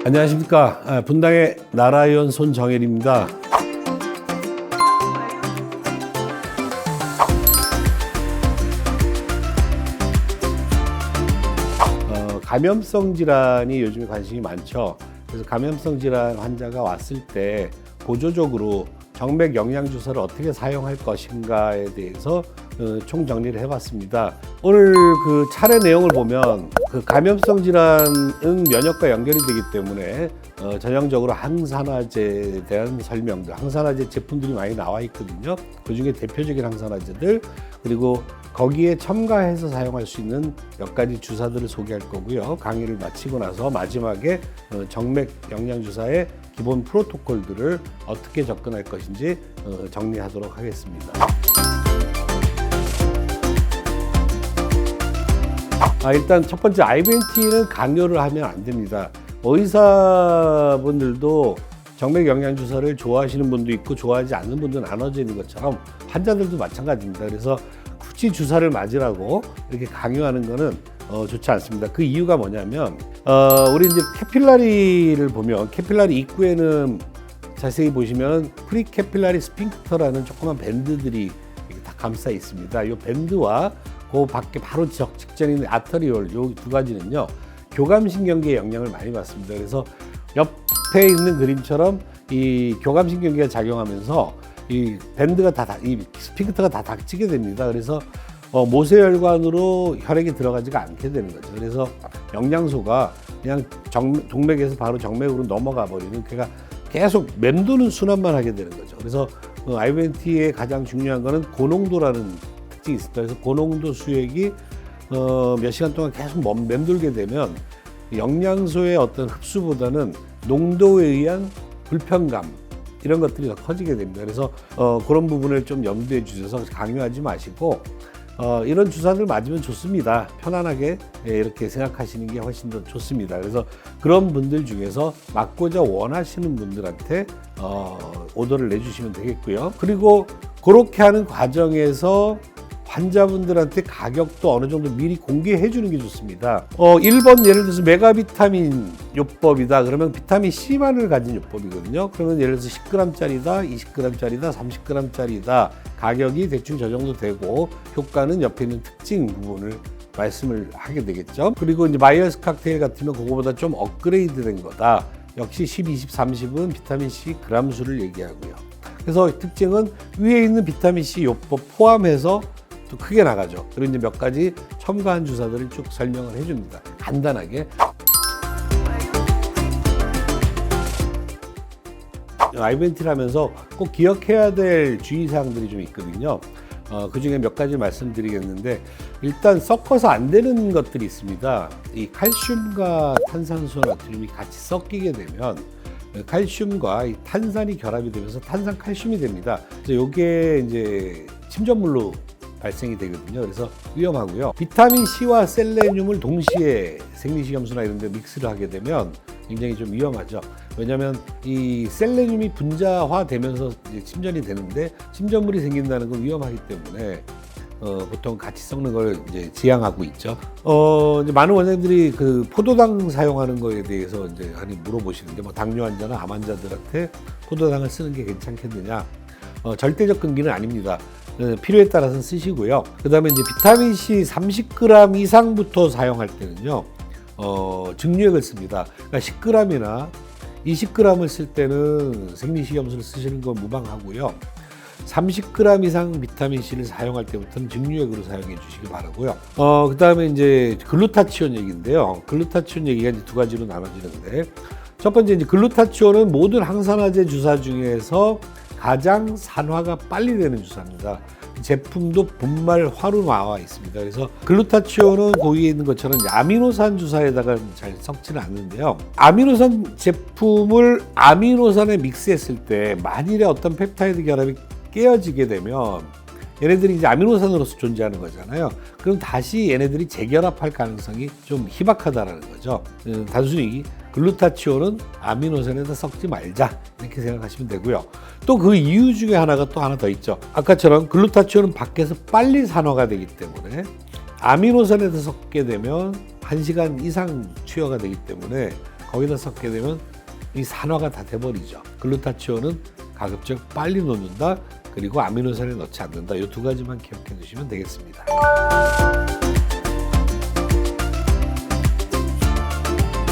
안녕하십니까. 분당의 나라의원 손정일입니다. 감염성 질환이 요즘에 관심이 많죠. 그래서 감염성 질환 환자가 왔을 때 보조적으로 정맥 영양주사를 어떻게 사용할 것인가에 대해서 총정리를 해봤습니다. 오늘 그 차례 내용을 보면 그 감염성 질환은 면역과 연결이 되기 때문에 전형적으로 항산화제에 대한 설명들, 항산화제 제품들이 많이 나와 있거든요. 그 중에 대표적인 항산화제들, 그리고 거기에 첨가해서 사용할 수 있는 몇 가지 주사들을 소개할 거고요. 강의를 마치고 나서 마지막에 정맥 영양주사의 기본 프로토콜들을 어떻게 접근할 것인지 정리하도록 하겠습니다. 일단 첫 번째, IVNT는 강요를 하면 안 됩니다. 의사분들도 정맥 영양주사를 좋아하시는 분도 있고 좋아하지 않는 분도 나눠져 있는 것처럼 환자들도 마찬가지입니다. 그래서 굳이 주사를 맞으라고 이렇게 강요하는 거는 좋지 않습니다. 그 이유가 뭐냐면 우리 이제 캐필라리를 보면 캐필라리 입구에는 자세히 보시면 프리캐필라리 스핑크터라는 조그만 밴드들이 다 감싸 있습니다. 이 밴드와 그 밖에 바로 직전에 있는 아터리올, 이 두 가지는요 교감신경계에 영향을 많이 받습니다. 그래서 옆에 있는 그림처럼 이 교감신경계가 작용하면서 이 밴드가 이 스핑크터가 다 닫히게 됩니다. 그래서 모세혈관으로 혈액이 들어가지가 않게 되는 거죠. 그래서 영양소가 그냥 동맥에서 바로 정맥으로 넘어가 버리는, 그러니까 계속 맴도는 순환만 하게 되는 거죠. 그래서 IVNT의 가장 중요한 거는 고농도라는 특징이 있습니다. 그래서 고농도 수액이 몇 시간 동안 계속 맴돌게 되면 영양소의 어떤 흡수보다는 농도에 의한 불편감, 이런 것들이 더 커지게 됩니다. 그래서 그런 부분을 좀 염두에 주셔서 강요하지 마시고 이런 주사들 맞으면 좋습니다. 편안하게 이렇게 생각하시는 게 훨씬 더 좋습니다. 그래서 그런 분들 중에서 맞고자 원하시는 분들한테 오더를 내주시면 되겠고요. 그리고 그렇게 하는 과정에서 환자분들한테 가격도 어느 정도 미리 공개해 주는 게 좋습니다. 1번 예를 들어서 메가비타민 요법이다. 그러면 비타민 C만을 가진 요법이거든요. 그러면 예를 들어서 10g짜리다, 20g짜리다, 30g짜리다. 가격이 대충 저 정도 되고 효과는 옆에 있는 특징 부분을 말씀을 하게 되겠죠. 그리고 이제 마이어스 칵테일 같으면 그거보다 좀 업그레이드 된 거다. 역시 10, 20, 30은 비타민 C 그램 수를 얘기하고요. 그래서 특징은 위에 있는 비타민 C 요법 포함해서 또 크게 나가죠. 그리고 이제 몇 가지 첨가한 주사들을 쭉 설명을 해줍니다. 간단하게. IVNT를 하면서 꼭 기억해야 될 주의사항들이 좀 있거든요. 그 중에 몇 가지 말씀드리겠는데, 일단 섞어서 안 되는 것들이 있습니다. 이 칼슘과 탄산수 나트륨이 같이 섞이게 되면 칼슘과 이 탄산이 결합이 되면서 탄산칼슘이 됩니다. 그래서 이게 이제 침전물로 발생이 되거든요. 그래서 위험하고요. 비타민 C와 셀레늄을 동시에 생리식염수나 이런 데 믹스를 하게 되면 굉장히 좀 위험하죠. 왜냐하면 이 셀레늄이 분자화되면서 이제 침전이 되는데 침전물이 생긴다는 건 위험하기 때문에 보통 같이 섞는 걸 이제 지향하고 있죠. 이제 많은 원장님들이 그 포도당 사용하는 거에 대해서 이제 많이 물어보시는데, 뭐 당뇨 환자나 암 환자들한테 포도당을 쓰는 게 괜찮겠느냐? 절대적 금기는 아닙니다. 필요에 따라서는 쓰시고요. 그 다음에 이제 비타민 C 30g 이상부터 사용할 때는요, 증류액을 씁니다. 그러니까 10g이나 20g을 쓸 때는 생리식염수를 쓰시는 건 무방하고요. 30g 이상 비타민 C를 사용할 때부터는 증류액으로 사용해 주시기 바라고요. 그 다음에 이제 글루타치온 얘기인데요. 글루타치온 얘기가 이제 두 가지로 나눠지는데, 첫 번째 이제 글루타치온은 모든 항산화제 주사 중에서 가장 산화가 빨리 되는 주사입니다. 제품도 분말화로 나와 있습니다. 그래서 글루타치온은 고위에 있는 것처럼 아미노산 주사에다가 잘 섞지는 않는데요. 아미노산 제품을 아미노산에 믹스했을 때 만일에 어떤 펩타이드 결합이 깨어지게 되면 얘네들이 이제 아미노산으로서 존재하는 거잖아요. 그럼 다시 얘네들이 재결합할 가능성이 좀 희박하다라는 거죠. 단순히 글루타치온은 아미노산에다 섞지 말자, 이렇게 생각하시면 되고요. 또 그 이유 중에 하나가 또 하나 더 있죠. 아까처럼 글루타치온은 밖에서 빨리 산화가 되기 때문에 아미노산에서 섞게 되면 1시간 이상 투여가 되기 때문에 거기다 섞게 되면 이 산화가 다 돼버리죠. 글루타치온은 가급적 빨리 놓는다. 그리고 아미노산에 넣지 않는다. 이 두 가지만 기억해 두시면 되겠습니다.